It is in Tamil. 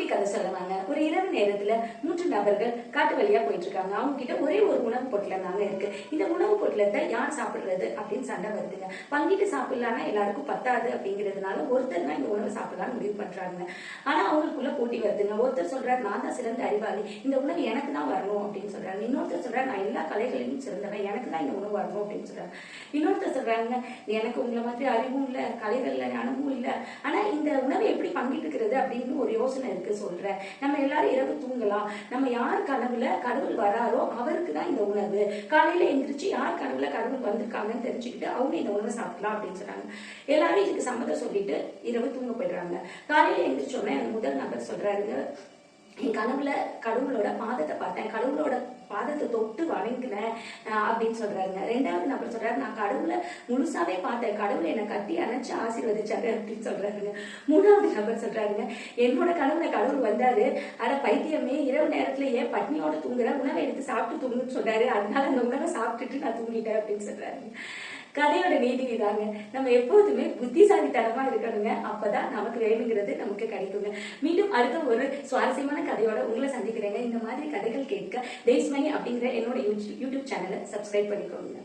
குட்டி கதை சொல்லுவாங்க. ஒரு இரவு நேரத்துல 3 நபர்கள் காட்டு வழியா போயிட்டு இருக்காங்க. அவங்க கிட்ட ஒரே ஒரு உணவு பொட்டலம் தாங்க இருக்கு. இந்த உணவு பொட்டலத்தை யார் சாப்பிடுறது அப்படின்னு சண்டை வருதுங்க. பங்கிட்டு சாப்பிடலாம்னா எல்லாருக்கும் பத்தாது அப்படிங்கிறதுனால ஒருத்தர் தான் இந்த உணவு சாப்பிடலாம்னு முடிவு பண்றாங்க. ஆனா அவங்களுக்குள்ள போட்டி வருதுங்க. ஒருத்தர் சொல்றாரு நான் தான் சிறந்த அறிவாளி, இந்த உணவு எனக்கு தான் வரணும் அப்படின்னு சொல்றாங்க. இன்னொருத்தர் சொல்றாரு நான் எல்லா கலைகளிலும் சிறந்தவன், எனக்கு தான் இந்த உணவு வரணும் அப்படின்னு சொல்றாங்க. இன்னொருத்தர் சொல்றாங்க எனக்கு உங்களை மாதிரி அறிவும் இல்ல, கலைகள்ல ஞானமும் இல்ல, ஆனா இந்த உணவை எப்படி பங்கிட்டுக்கிறது அப்படின்னு ஒரு யோசனை இருக்கு சொல்றேன். நம்ம எல்லாரும் இரவு தூங்கலாம், நம்ம யார் கனவுல கடவுள் வராரோ அவருக்கு தான் இந்த உணவு, காலையில எந்திரிச்சு யார் கனவுல கடவுள் வந்திருக்காங்கன்னு தெரிஞ்சுக்கிட்டு அவங்க இந்த உணவை சாப்பிடலாம் அப்படின்னு சொன்னாங்க. எல்லாரும் இதுக்கு சம்மதம் சொல்லிட்டு இரவு தூங்க போயிடுறாங்க. காலையில எந்திரிச்சோடனே அந்த முதல் நபர் சொல்றாருங்க, என் கனவுல கடவுளோட பாதத்தை பார்த்தேன், கடவுளோட பாதத்தை தொட்டு வணங்கினேன் அப்படின்னு சொல்றாருங்க. ரெண்டாவது நபர் சொல்றாரு நான் கடவுளை முழுசாவே பார்த்தேன், கடவுளை என்னை கட்டி அணைச்சு ஆசீர்வதிச்சாரு அப்படின்னு சொல்றாருங்க. மூணாவது நபர் சொல்றாருங்க என்னோட கனவுல கடவுள் வந்தாரு, ஆனா பைத்தியமே இரவு நேரத்துல ஏன் பட்னியோட தூங்குற, உணவை எடுத்து சாப்பிட்டு தூங்குன்னு சொல்றாரு, அதனால அந்த உணவை சாப்பிட்டுட்டு நான் தூங்கிட்டேன் அப்படின்னு சொல்றாருங்க. கதையோட நீதி இதாங்க, நம்ம எப்போதுமே புத்திசாலித்தனமா இருக்கணுங்க, அப்பதான் நமக்கு வேணுங்கிறது நமக்கு கிடைக்குங்க. மீண்டும் அடுத்த ஒரு சுவாரஸ்யமான கதையோட உங்களை சந்திக்கிறேங்க. இந்த மாதிரி கதைகள் கேட்க தேஸ்மணி அப்படிங்கிற என்னோட யூடியூப் சேனலை சப்ஸ்கிரைப் பண்ணிக்கோங்க.